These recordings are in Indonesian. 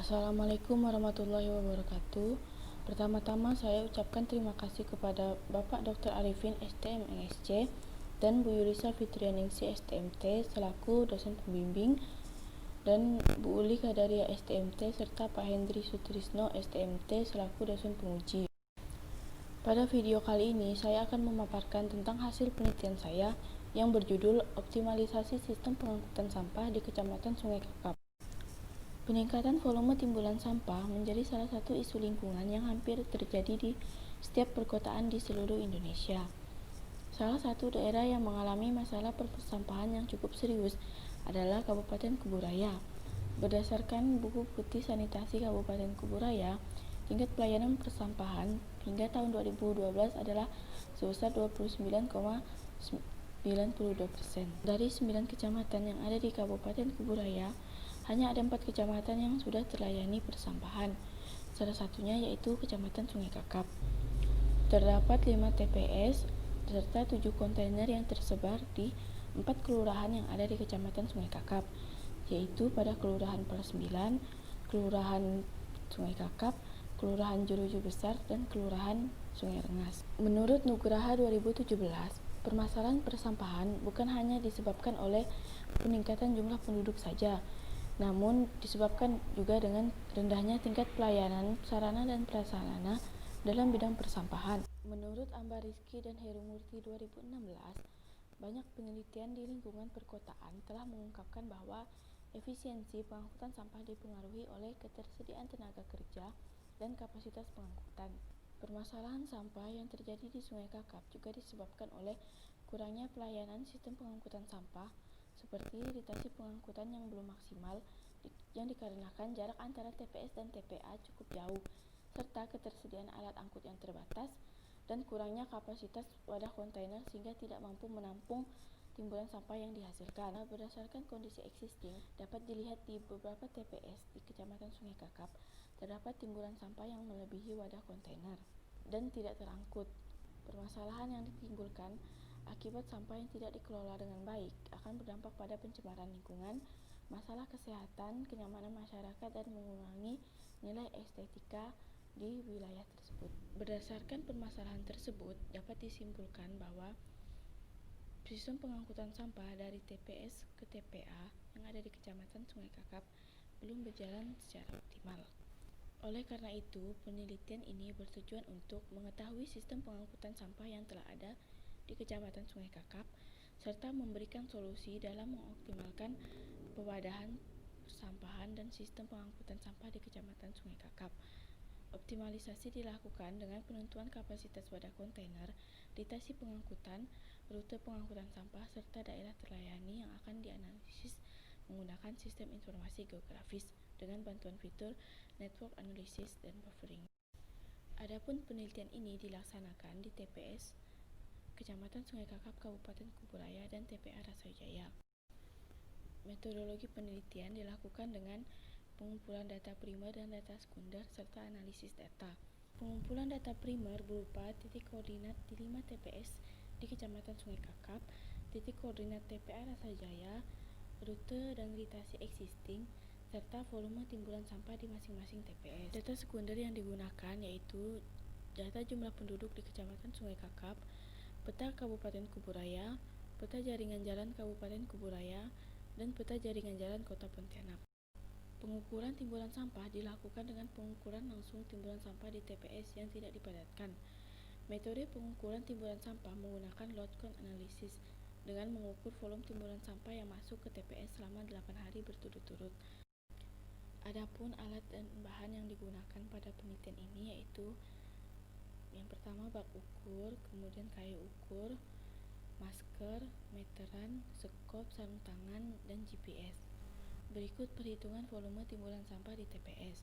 Assalamualaikum warahmatullahi wabarakatuh. Pertama-tama saya ucapkan terima kasih kepada Bapak Dr. Arifin STM MSc dan Bu Yulisa Fitrianingsi STMT selaku dosen pembimbing dan Bu Uli Kadaria STMT serta Pak Hendri Sutrisno STMT selaku dosen penguji. Pada video kali ini saya akan memaparkan tentang hasil penelitian saya yang berjudul Optimalisasi Sistem Pengangkutan Sampah di Kecamatan Sungai Kakap. Peningkatan volume timbulan sampah menjadi salah satu isu lingkungan yang hampir terjadi di setiap perkotaan di seluruh Indonesia. Salah satu daerah yang mengalami masalah persampahan yang cukup serius adalah Kabupaten Kuburaya. Berdasarkan buku putih sanitasi Kabupaten Kuburaya, tingkat pelayanan persampahan hingga tahun 2012 adalah sebesar 29,92%. Dari 9 kecamatan yang ada di Kabupaten Kuburaya, hanya ada 4 kecamatan yang sudah terlayani persampahan, salah satunya yaitu Kecamatan Sungai Kakap. Terdapat 5 TPS serta 7 kontainer yang tersebar di 4 kelurahan yang ada di Kecamatan Sungai Kakap, yaitu pada Kelurahan Palas 9, Kelurahan Sungai Kakap, Kelurahan Jeruju Besar, dan Kelurahan Sungai Rengas. Menurut Nugraha 2017, permasalahan persampahan bukan hanya disebabkan oleh peningkatan jumlah penduduk saja, namun disebabkan juga dengan rendahnya tingkat pelayanan sarana dan prasarana dalam bidang persampahan. Menurut Ambar Rizky dan Heru Murti 2016, banyak penelitian di lingkungan perkotaan telah mengungkapkan bahwa efisiensi pengangkutan sampah dipengaruhi oleh ketersediaan tenaga kerja dan kapasitas pengangkutan. Permasalahan sampah yang terjadi di Sungai Kakap juga disebabkan oleh kurangnya pelayanan sistem pengangkutan sampah, seperti iritasi pengangkutan yang belum maksimal yang dikarenakan jarak antara TPS dan TPA cukup jauh, serta ketersediaan alat angkut yang terbatas dan kurangnya kapasitas wadah kontainer sehingga tidak mampu menampung timbulan sampah yang dihasilkan. Berdasarkan kondisi existing, dapat dilihat di beberapa TPS di Kecamatan Sungai Kakap terdapat timbulan sampah yang melebihi wadah kontainer dan tidak terangkut. Permasalahan yang ditimbulkan akibat sampah yang tidak dikelola dengan baik akan berdampak pada pencemaran lingkungan, masalah kesehatan, kenyamanan masyarakat, dan mengurangi nilai estetika di wilayah tersebut. Berdasarkan permasalahan tersebut, dapat disimpulkan bahwa sistem pengangkutan sampah dari TPS ke TPA yang ada di Kecamatan Sungai Kakap belum berjalan secara optimal. Oleh karena itu, penelitian ini bertujuan untuk mengetahui sistem pengangkutan sampah yang telah ada di Kecamatan Sungai Kakap, serta memberikan solusi dalam mengoptimalkan pewadahan persampahan dan sistem pengangkutan sampah di Kecamatan Sungai Kakap. Optimalisasi dilakukan dengan penentuan kapasitas wadah kontainer, litasi pengangkutan, rute pengangkutan sampah, serta daerah terlayani yang akan dianalisis menggunakan sistem informasi geografis dengan bantuan fitur network analysis dan buffering. Adapun penelitian ini dilaksanakan di TPS Kecamatan Sungai Kakap Kabupaten Kuburaya dan TPA Rasajaya. Metodologi penelitian dilakukan dengan pengumpulan data primer dan data sekunder serta analisis data. Pengumpulan data primer berupa titik koordinat di 5 TPS di Kecamatan Sungai Kakap, titik koordinat TPA Rasajaya, rute dan litasi existing, serta volume timbulan sampah di masing-masing TPS. Data sekunder yang digunakan yaitu data jumlah penduduk di Kecamatan Sungai Kakap, peta Kabupaten Kuburaya, peta jaringan jalan Kabupaten Kuburaya, dan peta jaringan jalan Kota Pontianak. Pengukuran timbulan sampah dilakukan dengan pengukuran langsung timbulan sampah di TPS yang tidak dipadatkan. Metode pengukuran timbulan sampah menggunakan load count analysis dengan mengukur volume timbulan sampah yang masuk ke TPS selama 8 hari berturut-turut. Adapun alat dan bahan yang digunakan pada penelitian ini yaitu yang pertama bak ukur, kemudian kayu ukur, masker, meteran, sekop, sarung tangan, dan GPS. Berikut perhitungan volume timbulan sampah di TPS.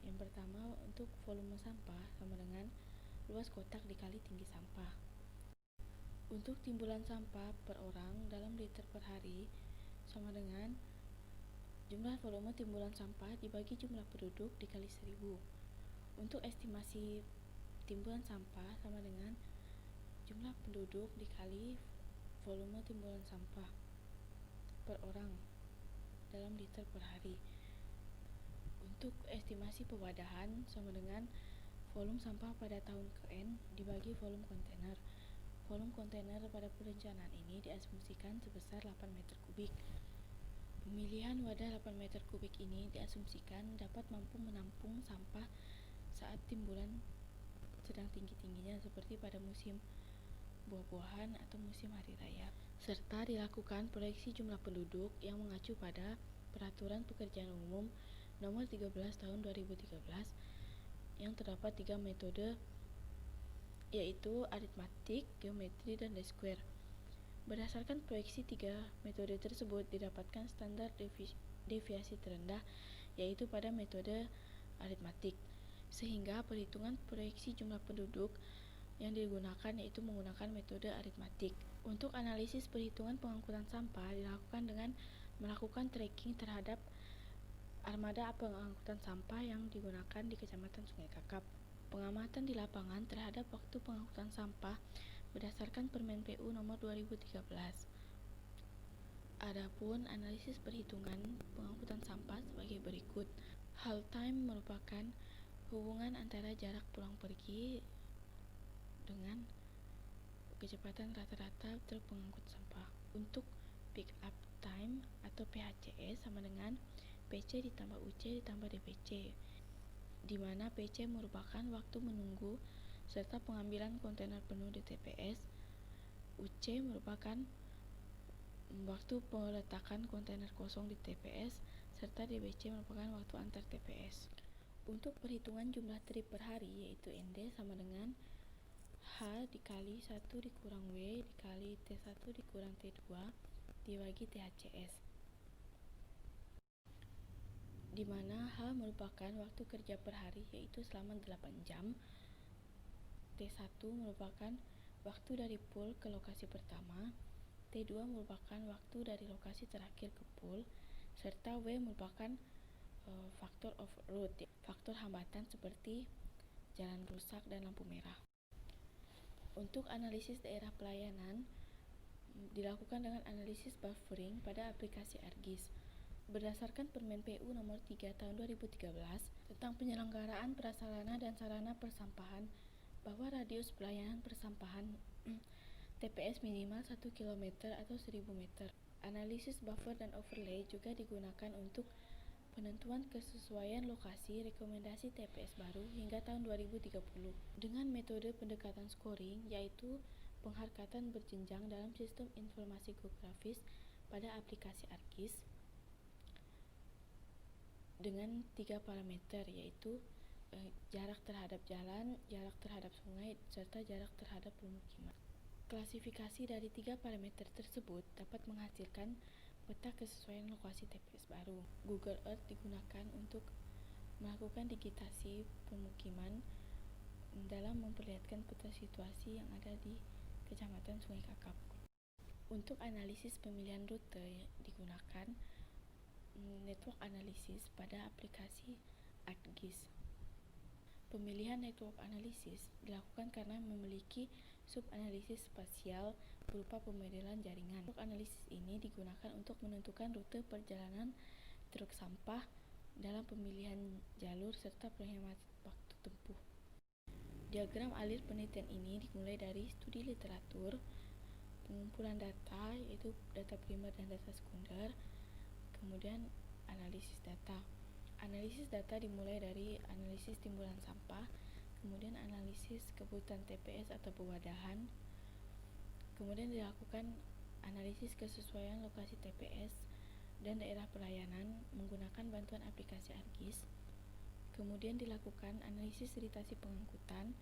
Yang pertama, untuk volume sampah sama dengan luas kotak dikali tinggi sampah. Untuk timbulan sampah per orang dalam liter per hari sama dengan jumlah volume timbulan sampah dibagi jumlah penduduk dikali 1000. Untuk estimasi timbulan sampah sama dengan jumlah penduduk dikali volume timbulan sampah per orang dalam liter per hari. Untuk estimasi pewadahan sama dengan volume sampah pada tahun ke-N dibagi volume kontainer. Volume kontainer pada perencanaan ini diasumsikan sebesar 8 meter kubik. Pemilihan wadah 8 meter kubik ini diasumsikan dapat mampu menampung sampah saat timbulan sedang tinggi-tingginya seperti pada musim buah-buahan atau musim hari raya, serta dilakukan proyeksi jumlah penduduk yang mengacu pada Peraturan Pekerjaan Umum Nomor 13 Tahun 2013 yang terdapat 3 metode, yaitu aritmatik, geometri, dan least-square. Berdasarkan proyeksi 3 metode tersebut didapatkan standar deviasi terendah, yaitu pada metode aritmatik, sehingga perhitungan proyeksi jumlah penduduk yang digunakan yaitu menggunakan metode aritmatik. Untuk analisis perhitungan pengangkutan sampah dilakukan dengan melakukan tracking terhadap armada pengangkutan sampah yang digunakan di Kecamatan Sungai Kakap. Pengamatan di lapangan terhadap waktu pengangkutan sampah berdasarkan Permen PU nomor 2013. Adapun analisis perhitungan pengangkutan sampah sebagai berikut. Haul time merupakan hubungan antara jarak pulang pergi dengan kecepatan rata-rata truk pengangkut sampah. Untuk pick up time atau PHCS sama dengan PC ditambah UC ditambah DPC, di mana PC merupakan waktu menunggu serta pengambilan kontainer penuh di TPS. UC merupakan waktu peletakan kontainer kosong di TPS, serta DPC merupakan waktu antar TPS. Untuk perhitungan jumlah trip per hari yaitu ND sama dengan H dikali 1 dikurang W dikali T1 dikurang T2 dibagi THCS, di mana H merupakan waktu kerja per hari yaitu selama 8 jam, T1 merupakan waktu dari pool ke lokasi pertama, T2 merupakan waktu dari lokasi terakhir ke pool, serta W merupakan faktor off-road, faktor hambatan seperti jalan rusak dan lampu merah. Untuk analisis daerah pelayanan dilakukan dengan analisis buffering pada aplikasi ArcGIS. Berdasarkan Permen PU nomor 3 tahun 2013 tentang penyelenggaraan prasarana dan sarana persampahan, bahwa radius pelayanan persampahan TPS minimal 1 km atau 1000 meter. Analisis buffer dan overlay juga digunakan untuk penentuan kesesuaian lokasi rekomendasi TPS baru hingga tahun 2030 dengan metode pendekatan scoring, yaitu pengharkatan berjenjang dalam sistem informasi geografis pada aplikasi ArcGIS dengan 3 parameter, yaitu jarak terhadap jalan, jarak terhadap sungai, serta jarak terhadap pemukiman. Klasifikasi dari 3 parameter tersebut dapat menghasilkan peta kesesuaian lokasi TPS baru. Google Earth digunakan untuk melakukan digitasi pemukiman dalam memperlihatkan peta situasi yang ada di Kecamatan Sungai Kakap. Untuk analisis pemilihan rute digunakan network analisis pada aplikasi ArcGIS. Pemilihan network analisis dilakukan karena memiliki sub-analisis spasial berupa pemodelan jaringan. Network analisis ini digunakan untuk menentukan rute perjalanan truk sampah dalam pemilihan jalur serta penghemat waktu tempuh. Diagram alir penelitian ini dimulai dari studi literatur, pengumpulan data yaitu data primer dan data sekunder, kemudian analisis data. Analisis data dimulai dari analisis timbulan sampah, kemudian analisis kebutuhan TPS atau pewadahan, kemudian dilakukan analisis kesesuaian lokasi TPS dan daerah pelayanan menggunakan bantuan aplikasi ArcGIS, kemudian dilakukan analisis iritasi pengangkutan,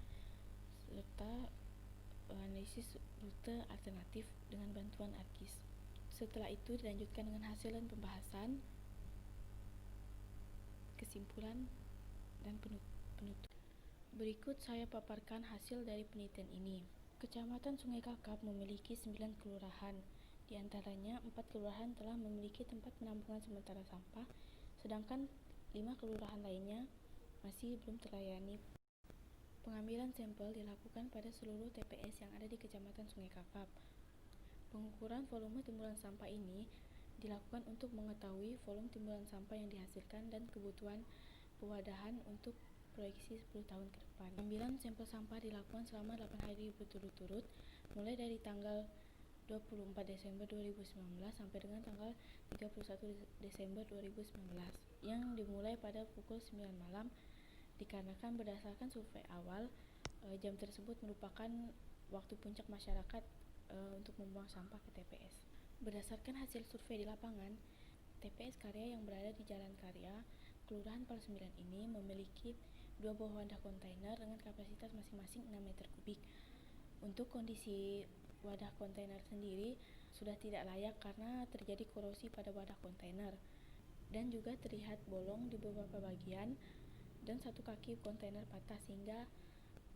serta analisis rute alternatif dengan bantuan ArcGIS. Setelah itu dilanjutkan dengan hasil dan pembahasan, kesimpulan, dan penutup. Berikut saya paparkan hasil dari penelitian ini. Kecamatan Sungai Kakap memiliki 9 kelurahan, di antaranya 4 kelurahan telah memiliki tempat penampungan sementara sampah, sedangkan 5 kelurahan lainnya masih belum terlayani. Pengambilan sampel dilakukan pada seluruh TPS yang ada di Kecamatan Sungai Kakap. Pengukuran volume timbulan sampah ini dilakukan untuk mengetahui volume timbulan sampah yang dihasilkan dan kebutuhan pewadahan untuk proyeksi 10 tahun ke depan. Pengambilan sampel sampah dilakukan selama 8 hari berturut-turut, mulai dari tanggal 24 Desember 2019 sampai dengan tanggal 31 Desember 2019 yang dimulai pada pukul 9 malam dikarenakan berdasarkan survei awal, jam tersebut merupakan waktu puncak masyarakat untuk membuang sampah ke TPS. Berdasarkan hasil survei di lapangan, TPS Karya yang berada di Jalan Karya, Kelurahan Pal 9 ini memiliki 2 buah wadah kontainer dengan kapasitas masing-masing 6 meter kubik. Untuk kondisi wadah kontainer sendiri sudah tidak layak karena terjadi korosi pada wadah kontainer dan juga terlihat bolong di beberapa bagian dan satu kaki kontainer patah sehingga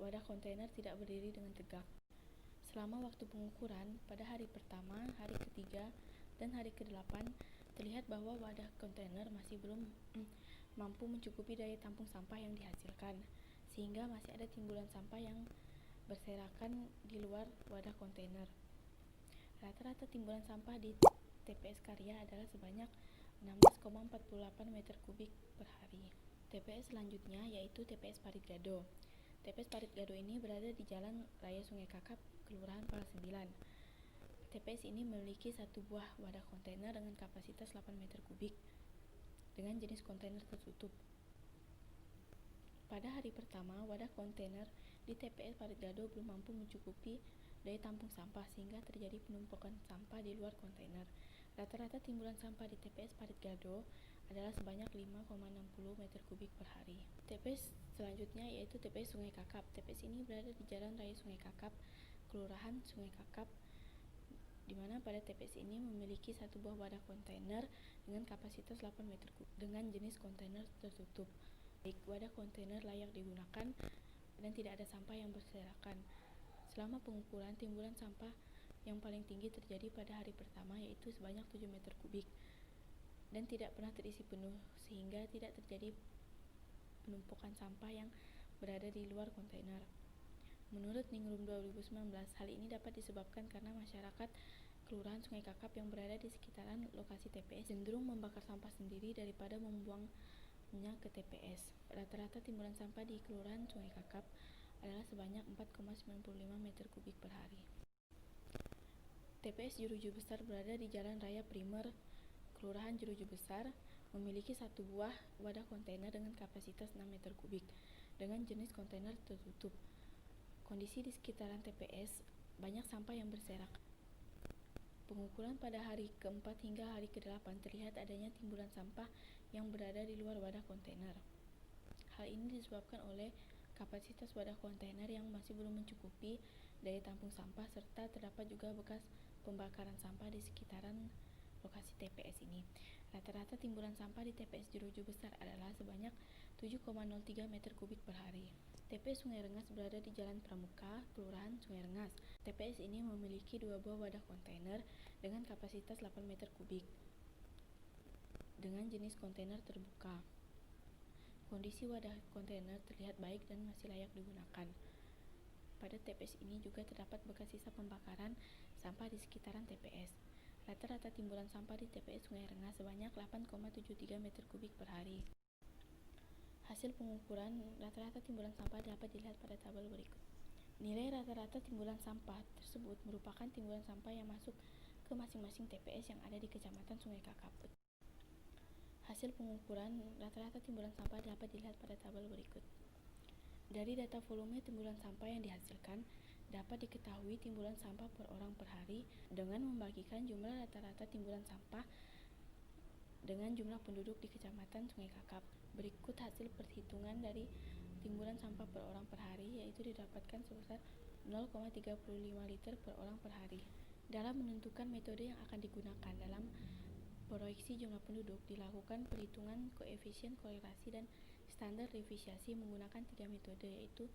wadah kontainer tidak berdiri dengan tegak. Selama waktu pengukuran pada hari pertama, hari ketiga, dan hari ke-8 terlihat bahwa wadah kontainer masih belum mampu mencukupi daya tampung sampah yang dihasilkan, sehingga masih ada timbulan sampah yang berserakan di luar wadah kontainer. Rata-rata timbulan sampah di TPS Karya adalah sebanyak 16,48 meter kubik per hari. TPS selanjutnya yaitu TPS Parit Gado. TPS Parit Gado ini berada di Jalan Raya Sungai Kakap, Kelurahan Pal 9. TPS ini memiliki satu buah wadah kontainer dengan kapasitas 8 meter kubik dengan jenis kontainer tertutup. Pada hari pertama, wadah kontainer di TPS Parit Gado belum mampu mencukupi daya tampung sampah sehingga terjadi penumpukan sampah di luar kontainer. Rata-rata timbulan sampah di TPS Parit Gado adalah sebanyak 5,60 meter kubik per hari. TPS selanjutnya yaitu TPS Sungai Kakap. TPS ini berada di Jalan Raya Sungai Kakap, Kelurahan Sungai Kakap, di mana pada TPS ini memiliki satu buah wadah kontainer dengan kapasitas 8 meter kubik dengan jenis kontainer tertutup. Wadah kontainer layak digunakan dan tidak ada sampah yang berserakan. Selama pengukuran, timbulan sampah yang paling tinggi terjadi pada hari pertama yaitu sebanyak 7 meter kubik dan tidak pernah terisi penuh sehingga tidak terjadi penumpukan sampah yang berada di luar kontainer. Menurut Ningrum 2019, hal ini dapat disebabkan karena masyarakat Kelurahan Sungai Kakap yang berada di sekitaran lokasi TPS cenderung membakar sampah sendiri daripada membuangnya ke TPS. Rata-rata timbulan sampah di Kelurahan Sungai Kakap adalah sebanyak 4,95 meter kubik per hari. TPS Jeruju Besar berada di Jalan Raya Primer, Kelurahan Jeruju Besar, memiliki satu buah wadah kontainer dengan kapasitas 6 meter kubik dengan jenis kontainer tertutup. Kondisi di sekitaran TPS banyak sampah yang berserakan. Pengukuran pada hari keempat hingga hari ke-8 terlihat adanya timbulan sampah yang berada di luar wadah kontainer. Hal ini disebabkan oleh kapasitas wadah kontainer yang masih belum mencukupi daya tampung sampah serta terdapat juga bekas pembakaran sampah di sekitaran lokasi TPS ini. Rata-rata timbulan sampah di TPS Jeruju Besar adalah sebanyak 7,03 meter kubik per hari. TPS Sungai Rengas berada di Jalan Pramuka, Kelurahan Sungai Rengas. TPS ini memiliki 2 buah wadah kontainer dengan kapasitas 8 meter kubik dengan jenis kontainer terbuka. Kondisi wadah kontainer terlihat baik dan masih layak digunakan. Pada TPS ini juga terdapat bekas sisa pembakaran sampah di sekitaran TPS. Rata-rata timbulan sampah di TPS Sungai Rengas sebanyak 8,73 meter kubik per hari. Hasil pengukuran rata-rata timbulan sampah dapat dilihat pada tabel berikut. Nilai rata-rata timbulan sampah tersebut merupakan timbulan sampah yang masuk ke masing-masing TPS yang ada di Kecamatan Sungai Kakap. Hasil pengukuran rata-rata timbulan sampah dapat dilihat pada tabel berikut. Dari data volume timbulan sampah yang dihasilkan, dapat diketahui timbulan sampah per orang per hari dengan membagikan jumlah rata-rata timbulan sampah dengan jumlah penduduk di Kecamatan Sungai Kakap. Berikut hasil perhitungan dari timbulan sampah per orang per hari, yaitu didapatkan sebesar 0,35 liter per orang per hari. Dalam menentukan metode yang akan digunakan dalam proyeksi jumlah penduduk, dilakukan perhitungan koefisien korelasi dan standar deviasi menggunakan 3 metode, yaitu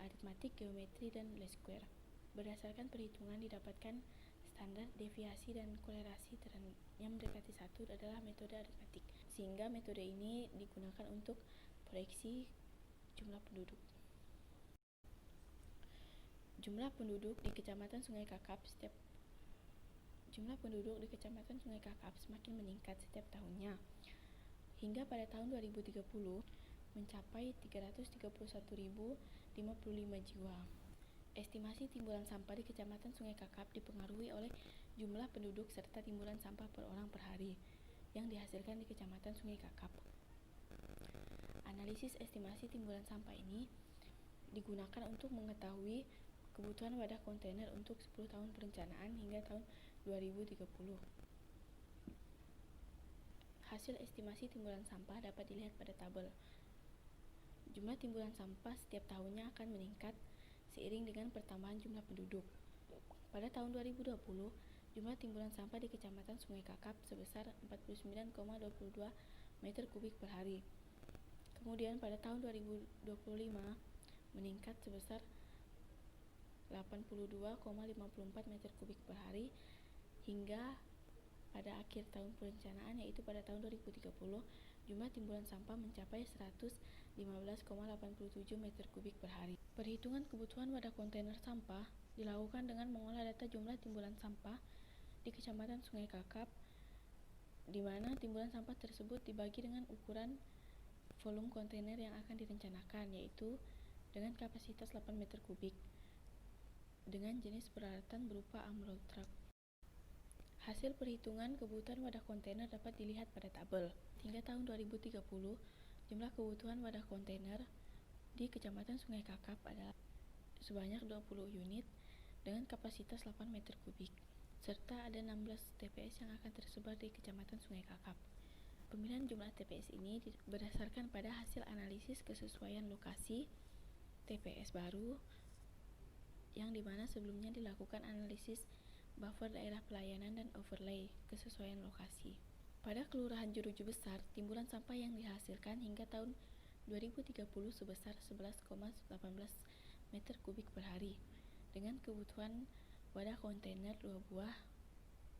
aritmatik, geometri, dan least square. Berdasarkan perhitungan didapatkan standar deviasi dan korelasi yang mendekati 1 adalah metode aritmatik, sehingga metode ini digunakan untuk proyeksi jumlah penduduk. Jumlah penduduk di Kecamatan Sungai Kakap semakin meningkat setiap tahunnya. Hingga pada tahun 2030, mencapai 331.055 jiwa. Estimasi timbulan sampah di Kecamatan Sungai Kakap dipengaruhi oleh jumlah penduduk serta timbulan sampah per orang per hari yang dihasilkan di Kecamatan Sungai Kakap. Analisis estimasi timbulan sampah ini digunakan untuk mengetahui kebutuhan wadah kontainer untuk 10 tahun perencanaan hingga tahun 2030. Hasil estimasi timbulan sampah dapat dilihat pada tabel. Jumlah timbulan sampah setiap tahunnya akan meningkat seiring dengan pertambahan jumlah penduduk. Pada tahun 2020, jumlah timbulan sampah di Kecamatan Sungai Kakap sebesar 49,22 meter kubik per hari. Kemudian pada tahun 2025 meningkat sebesar 82,54 meter kubik per hari hingga pada akhir tahun perencanaan yaitu pada tahun 2030 jumlah timbulan sampah mencapai 115,87 meter kubik per hari. Perhitungan kebutuhan wadah kontainer sampah dilakukan dengan mengolah data jumlah timbulan sampah di Kecamatan Sungai Kakap, di mana timbulan sampah tersebut dibagi dengan ukuran volume kontainer yang akan direncanakan, yaitu dengan kapasitas 8 meter kubik dengan jenis peralatan berupa armload truck. Hasil perhitungan kebutuhan wadah kontainer dapat dilihat pada tabel. Hingga tahun 2030, jumlah kebutuhan wadah kontainer di Kecamatan Sungai Kakap adalah sebanyak 20 unit dengan kapasitas 8 meter kubik, serta ada 16 TPS yang akan tersebar di Kecamatan Sungai Kakap. Pemilihan jumlah TPS ini berdasarkan pada hasil analisis kesesuaian lokasi TPS baru yang dimana sebelumnya dilakukan analisis buffer daerah pelayanan dan overlay kesesuaian lokasi. Pada Kelurahan Jeruju Besar, timbulan sampah yang dihasilkan hingga tahun 2030 sebesar 11,18 meter kubik per hari dengan kebutuhan wadah kontainer 2 buah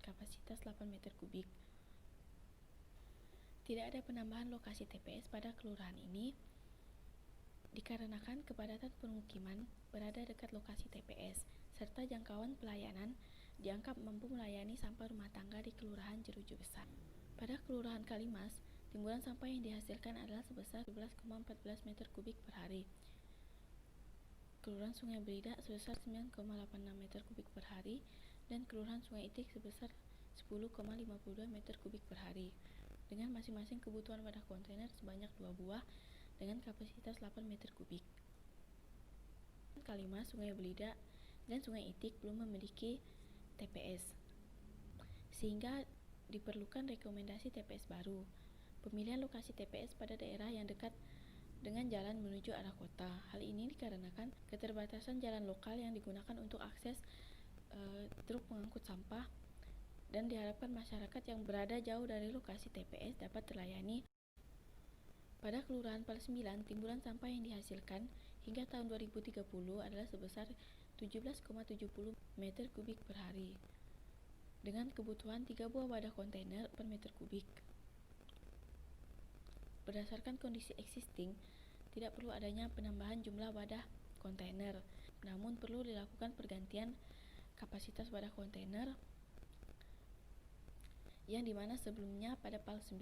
kapasitas 8 meter kubik. Tidak ada penambahan lokasi TPS pada kelurahan ini dikarenakan kepadatan permukiman berada dekat lokasi TPS serta jangkauan pelayanan dianggap mampu melayani sampah rumah tangga di Kelurahan Jeruju Besar. Pada Kelurahan Kalimas, timbulan sampah yang dihasilkan adalah sebesar 11,14 meter kubik per hari. Kelurahan Sungai Belida sebesar 9,86 meter kubik per hari dan Kelurahan Sungai Itik sebesar 10,52 meter kubik per hari dengan masing-masing kebutuhan wadah kontainer sebanyak 2 buah dengan kapasitas 8 meter kubik. Kalimas, Sungai Belida, dan Sungai Itik belum memiliki TPS, sehingga diperlukan rekomendasi TPS baru. Pemilihan lokasi TPS pada daerah yang dekat dengan jalan menuju arah kota. Hal ini dikarenakan keterbatasan jalan lokal yang digunakan untuk akses truk pengangkut sampah dan diharapkan masyarakat yang berada jauh dari lokasi TPS dapat terlayani. Pada Kelurahan Pal 9, timbulan sampah yang dihasilkan hingga tahun 2030 adalah sebesar 17,70 meter kubik per hari dengan kebutuhan 3 buah wadah kontainer per meter kubik. Berdasarkan kondisi existing, tidak perlu adanya penambahan jumlah wadah kontainer, namun perlu dilakukan pergantian kapasitas wadah kontainer yang dimana sebelumnya pada Pal 9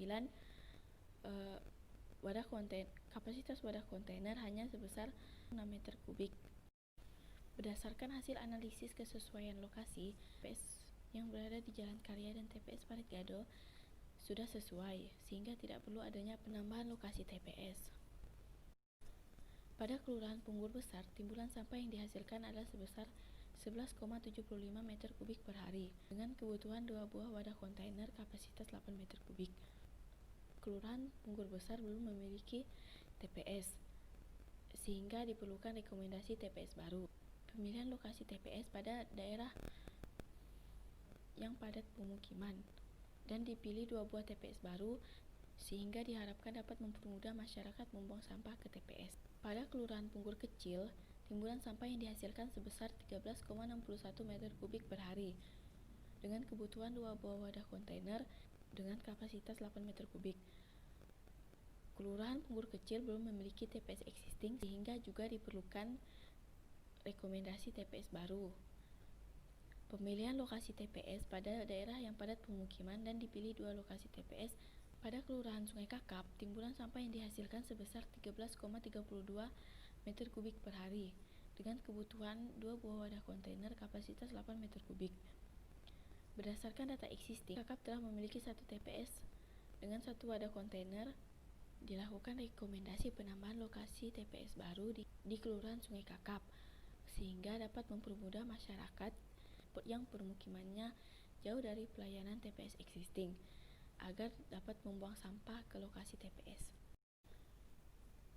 kapasitas wadah kontainer hanya sebesar 6 meter kubik. Berdasarkan hasil analisis kesesuaian lokasi, TPS yang berada di Jalan Karya dan TPS Parit Gado sudah sesuai, sehingga tidak perlu adanya penambahan lokasi TPS. Pada Kelurahan Punggur Besar, timbulan sampah yang dihasilkan adalah sebesar 11,75 meter kubik per hari dengan kebutuhan 2 buah wadah kontainer kapasitas 8 meter kubik. Kelurahan Punggur Besar belum memiliki TPS, sehingga diperlukan rekomendasi TPS baru. Pemilihan lokasi TPS pada daerah yang padat pemukiman dan dipilih 2 buah TPS baru sehingga diharapkan dapat mempermudah masyarakat membuang sampah ke TPS. Pada Kelurahan Punggur Kecil, timbulan sampah yang dihasilkan sebesar 13,61 meter kubik per hari dengan kebutuhan 2 buah wadah kontainer dengan kapasitas 8 meter kubik. Kelurahan Punggur Kecil belum memiliki TPS existing sehingga juga diperlukan rekomendasi TPS baru. Pemilihan lokasi TPS pada daerah yang padat pemukiman dan dipilih 2 lokasi TPS Pada Kelurahan Sungai Kakap, timbunan sampah yang dihasilkan sebesar 13,32 meter kubik per hari, dengan kebutuhan 2 buah wadah kontainer kapasitas 8 meter kubik. Berdasarkan data existing, Kakap telah memiliki 1 TPS dengan 1 wadah kontainer. Dilakukan rekomendasi penambahan lokasi TPS baru di Kelurahan Sungai Kakap, sehingga dapat mempermudah masyarakat yang permukimannya jauh dari pelayanan TPS existing, agar dapat membuang sampah ke lokasi TPS.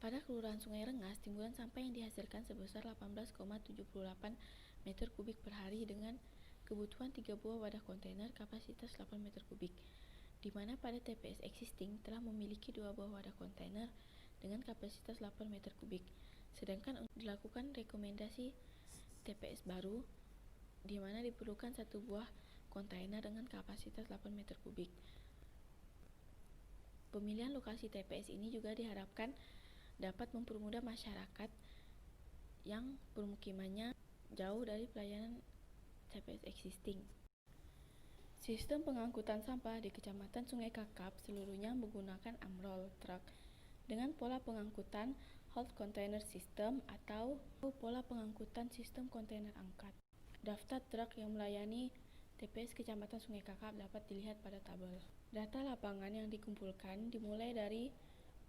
Pada Kelurahan Sungai Rengas, timbunan sampah yang dihasilkan sebesar 18,78 meter kubik per hari dengan kebutuhan 3 buah wadah kontainer kapasitas 8 meter kubik, di mana pada TPS existing telah memiliki 2 buah wadah kontainer dengan kapasitas 8 meter kubik. Sedangkan untuk dilakukan rekomendasi TPS baru, di mana diperlukan 1 buah kontainer dengan kapasitas 8 meter kubik. Pemilihan lokasi TPS ini juga diharapkan dapat mempermudah masyarakat yang permukimannya jauh dari pelayanan TPS existing. Sistem pengangkutan sampah di Kecamatan Sungai Kakap seluruhnya menggunakan AMROL truck dengan pola pengangkutan Halt Container System atau pola pengangkutan sistem kontainer angkat. Daftar truk yang melayani TPS Kecamatan Sungai Kakap dapat dilihat pada tabel. Data lapangan yang dikumpulkan dimulai dari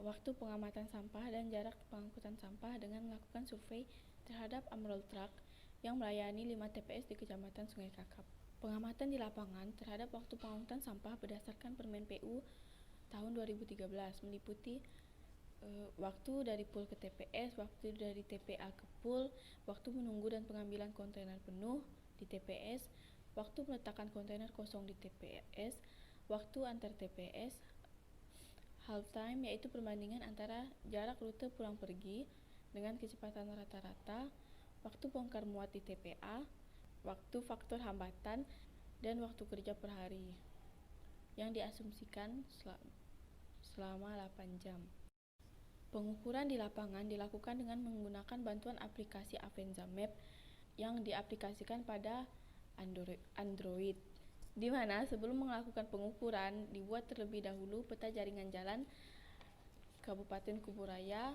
waktu pengamatan sampah dan jarak pengangkutan sampah dengan melakukan survei terhadap AMROL truck yang melayani 5 TPS di Kecamatan Sungai Kakap. Pengamatan di lapangan terhadap waktu pengangkutan sampah berdasarkan Permen PU tahun 2013 meliputi waktu dari pool ke TPS, waktu dari TPA ke pool, waktu menunggu dan pengambilan kontainer penuh di TPS, waktu meletakkan kontainer kosong di TPS, waktu antar TPS, half time yaitu perbandingan antara jarak rute pulang pergi dengan kecepatan rata-rata, waktu bongkar muat di TPA, waktu faktor hambatan, dan waktu kerja per hari yang diasumsikan selama 8 jam. Pengukuran di lapangan dilakukan dengan menggunakan bantuan aplikasi Avenza Map yang diaplikasikan pada Android, di mana sebelum melakukan pengukuran dibuat terlebih dahulu peta jaringan jalan Kabupaten Kuburaya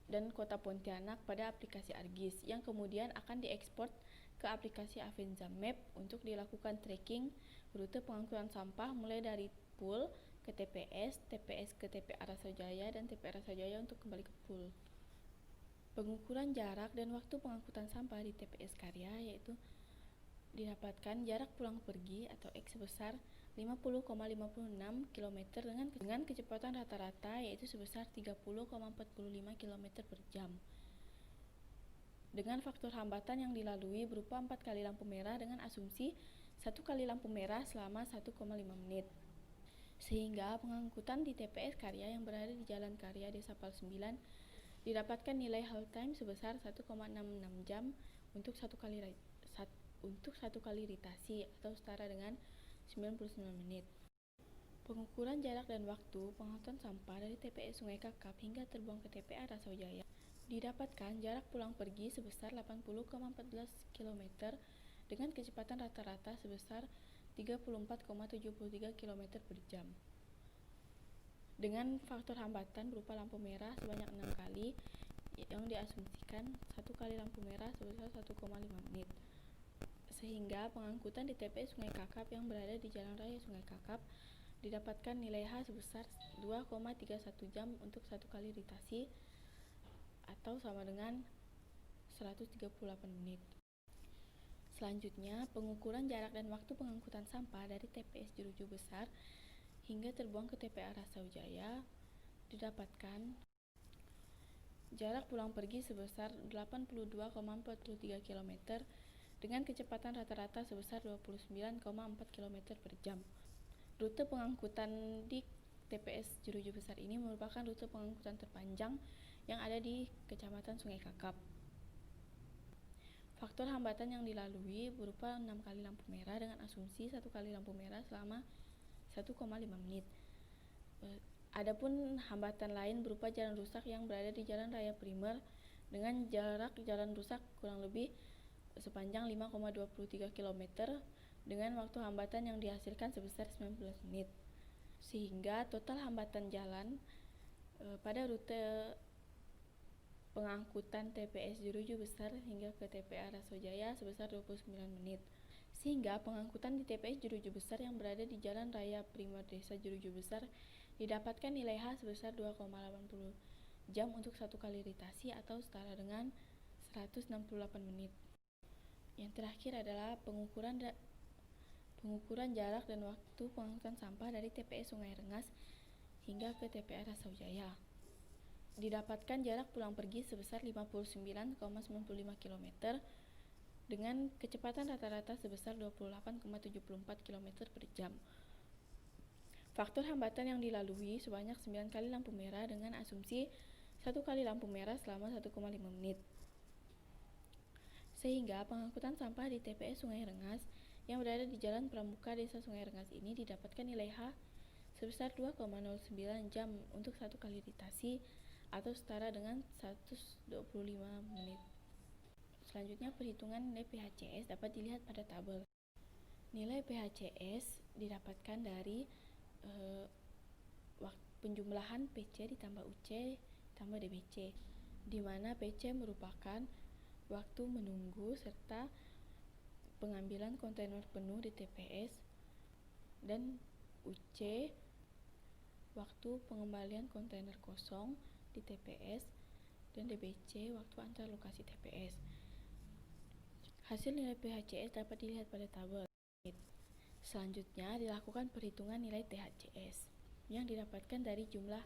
dan Kota Pontianak pada aplikasi ArcGIS yang kemudian akan diekspor ke aplikasi Avenza Map untuk dilakukan tracking rute pengangkutan sampah mulai dari pool ke TPS, TPS ke TPA Rasajaya, dan TPA Rasajaya untuk kembali ke pool. Pengukuran jarak dan waktu pengangkutan sampah di TPS Karya yaitu didapatkan jarak pulang pergi atau X sebesar 50,56 km dengan kecepatan rata-rata yaitu sebesar 30,45 km per jam. Dengan faktor hambatan yang dilalui berupa 4 kali lampu merah dengan asumsi 1 kali lampu merah selama 1,5 menit. Sehingga pengangkutan di TPS Karya yang berada di Jalan Karya Desa Pal 9 didapatkan nilai halt time sebesar 1,66 jam untuk satu kali ritasi atau setara dengan 99 menit. Pengukuran jarak dan waktu pengangkutan sampah dari TPS Sungai Kakap hingga terbuang ke TPA Rasajaya didapatkan jarak pulang pergi sebesar 80,14 km dengan kecepatan rata-rata sebesar 34,73 km per jam. Dengan faktor hambatan berupa lampu merah sebanyak 6 kali yang diasumsikan 1 kali lampu merah sebesar 1,5 menit. Sehingga pengangkutan di TPS Sungai Kakap yang berada di Jalan Raya Sungai Kakap didapatkan nilai H sebesar 2,31 jam untuk satu kali ritasi atau sama dengan 138 menit. Selanjutnya, pengukuran jarak dan waktu pengangkutan sampah dari TPS Jeruju Besar hingga terbuang ke TPA Rasajaya didapatkan jarak pulang pergi sebesar 82,43 km dengan kecepatan rata-rata sebesar 29,4 km per jam. Rute pengangkutan di TPS Jeruju Besar ini merupakan rute pengangkutan terpanjang yang ada di Kecamatan Sungai Kakap. Faktor hambatan yang dilalui berupa 6 kali lampu merah dengan asumsi 1 kali lampu merah selama 1,5 menit. Adapun hambatan lain berupa jalan rusak yang berada di Jalan Raya Primer dengan jarak jalan rusak kurang lebih sepanjang 5,23 km dengan waktu hambatan yang dihasilkan sebesar 19 menit. sehingga total hambatan jalan pada rute pengangkutan TPS Jeruju Besar hingga ke TPA Rasojaya sebesar 29 menit. Sehingga pengangkutan di TPS Jeruju Besar yang berada di Jalan Raya Primer Desa Jeruju Besar didapatkan nilai H sebesar 2,80 jam untuk satu kali ritasi atau setara dengan 168 menit. Yang terakhir adalah pengukuran jarak dan waktu pengangkutan sampah dari TPS Sungai Rengas hingga ke TPA Rasojaya. Didapatkan jarak pulang pergi sebesar 59,95 km dengan kecepatan rata-rata sebesar 28,74 km per jam. Faktor hambatan yang dilalui sebanyak 9 kali lampu merah dengan asumsi 1 kali lampu merah selama 1,5 menit. Sehingga pengangkutan sampah di TPS Sungai Rengas yang berada di Jalan Pramuka Desa Sungai Rengas ini didapatkan nilai H sebesar 2,09 jam untuk satu kali ritasi atau setara dengan 125 menit. Selanjutnya perhitungan nilai PHCS dapat dilihat pada tabel. Nilai PHCS didapatkan dari penjumlahan PC ditambah UC ditambah DBC, di mana PC merupakan waktu menunggu serta pengambilan kontainer penuh di TPS, dan UC waktu pengembalian kontainer kosong di TPS, dan DBC waktu antar lokasi TPS. Hasil nilai PHCS dapat dilihat pada tabel. Selanjutnya dilakukan perhitungan nilai THCS yang didapatkan dari jumlah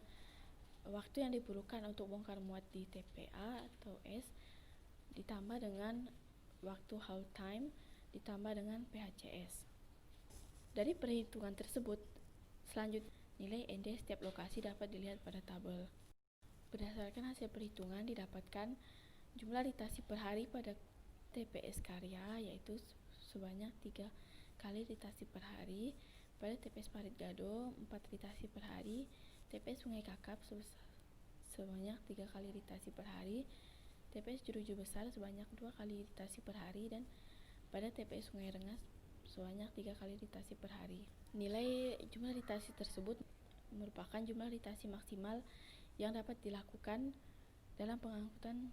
waktu yang diperlukan untuk bongkar muat di TPA atau S ditambah dengan waktu haul time ditambah dengan PHCS. Dari perhitungan tersebut, selanjutnya nilai ND setiap lokasi dapat dilihat pada tabel. Berdasarkan hasil perhitungan didapatkan jumlah ritasi per hari pada TPS Karya yaitu sebanyak 3 kali ritasi per hari, pada TPS Parit Gado 4 ritasi per hari, TPS Sungai Kakap sebanyak 3 kali ritasi per hari, TPS Jeruju Besar sebanyak 2 kali ritasi per hari, dan pada TPS Sungai Rengas sebanyak 3 kali ritasi per hari. Nilai jumlah ritasi tersebut merupakan jumlah ritasi maksimal yang dapat dilakukan dalam pengangkutan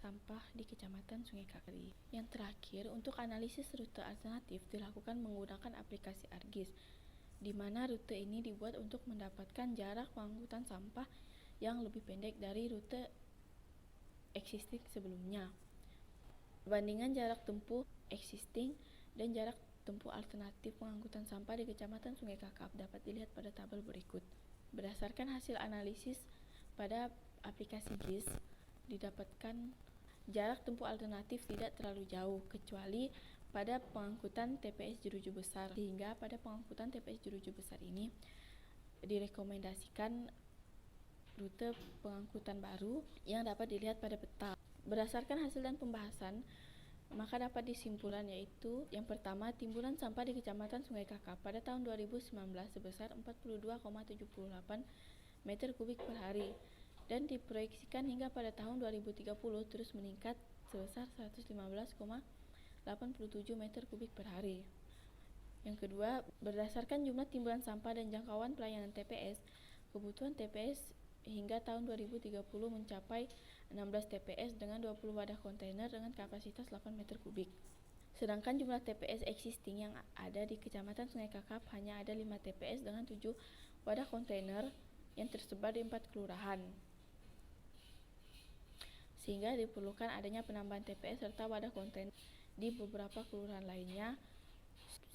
sampah di Kecamatan Sungai Kakap. Yang terakhir, untuk analisis rute alternatif dilakukan menggunakan aplikasi ArcGIS, di mana rute ini dibuat untuk mendapatkan jarak pengangkutan sampah yang lebih pendek dari rute existing sebelumnya. Perbandingan jarak tempuh existing dan jarak tempuh alternatif pengangkutan sampah di Kecamatan Sungai Kakap dapat dilihat pada tabel berikut. Berdasarkan hasil analisis pada aplikasi GIS, didapatkan jarak tempuh alternatif tidak terlalu jauh kecuali pada pengangkutan TPS Jeruju Besar, sehingga pada pengangkutan TPS Jeruju Besar ini direkomendasikan rute pengangkutan baru yang dapat dilihat pada peta. Berdasarkan hasil dan pembahasan, maka dapat disimpulkan yaitu yang pertama, timbunan sampah di Kecamatan Sungai Kakap pada tahun 2019 sebesar 42,78 meter kubik per hari dan diproyeksikan hingga pada tahun 2030 terus meningkat sebesar 115,87 meter kubik per hari. Yang kedua, berdasarkan jumlah timbunan sampah dan jangkauan pelayanan TPS, kebutuhan TPS hingga tahun 2030 mencapai 16 TPS dengan 20 wadah kontainer dengan kapasitas 8 meter kubik. Sedangkan jumlah TPS existing yang ada di Kecamatan Sungai Kakap hanya ada 5 TPS dengan 7 wadah kontainer yang tersebar di 4 kelurahan. Sehingga diperlukan adanya penambahan TPS serta wadah kontainer di beberapa kelurahan lainnya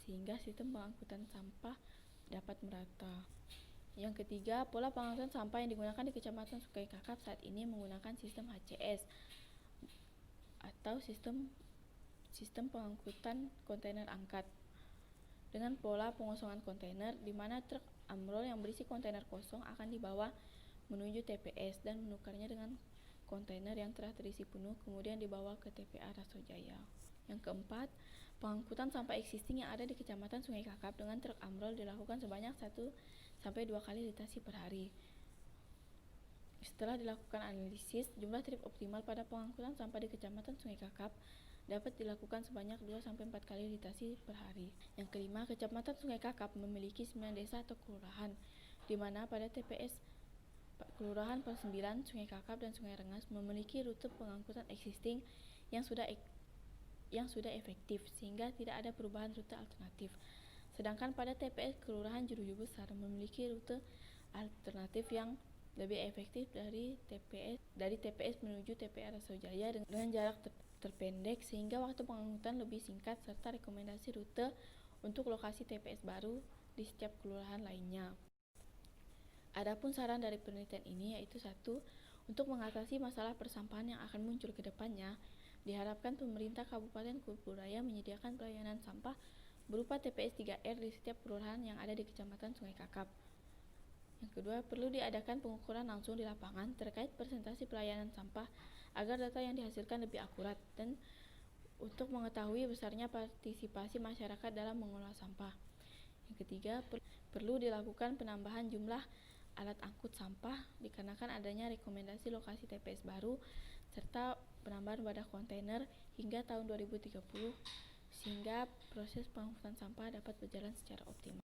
sehingga sistem pengangkutan sampah dapat merata. Yang ketiga, pola pengangkutan sampah yang digunakan di Kecamatan Sungai Kakap saat ini menggunakan sistem HCS atau sistem pengangkutan kontainer angkat dengan pola pengosongan kontainer, di mana truk amrol yang berisi kontainer kosong akan dibawa menuju TPS dan menukarnya dengan kontainer yang telah terisi penuh kemudian dibawa ke TPA Rasojaya. Yang keempat, pengangkutan sampah existing yang ada di Kecamatan Sungai Kakap dengan truk amrol dilakukan sebanyak 1-2 kali ritasi per hari. Setelah dilakukan analisis, jumlah trip optimal pada pengangkutan sampah di Kecamatan Sungai Kakap dapat dilakukan sebanyak 2-4 kali litasi per hari. Yang kelima, Kecamatan Sungai Kakap memiliki 9 desa atau kelurahan, di mana pada TPS Kelurahan Per9, Sungai Kakap, dan Sungai Rengas memiliki rute pengangkutan existing yang sudah efektif, sehingga tidak ada perubahan rute alternatif. Sedangkan pada TPS Kelurahan Jeruju Besar memiliki rute alternatif yang lebih efektif dari TPS menuju TPA Rasojaya dengan jarak terpendek, sehingga waktu pengangkutan lebih singkat, serta rekomendasi rute untuk lokasi TPS baru di setiap kelurahan lainnya. Adapun saran dari penelitian ini yaitu 1. Untuk mengatasi masalah persampahan yang akan muncul ke depannya, diharapkan pemerintah Kabupaten Kuburaya menyediakan pelayanan sampah berupa TPS 3R di setiap kelurahan yang ada di Kecamatan Sungai Kakap. Yang kedua, perlu diadakan pengukuran langsung di lapangan terkait persentase pelayanan sampah agar data yang dihasilkan lebih akurat dan untuk mengetahui besarnya partisipasi masyarakat dalam mengolah sampah. Yang ketiga, perlu dilakukan penambahan jumlah alat angkut sampah dikarenakan adanya rekomendasi lokasi TPS baru serta penambahan wadah kontainer hingga tahun 2030 sehingga proses pengangkutan sampah dapat berjalan secara optimal.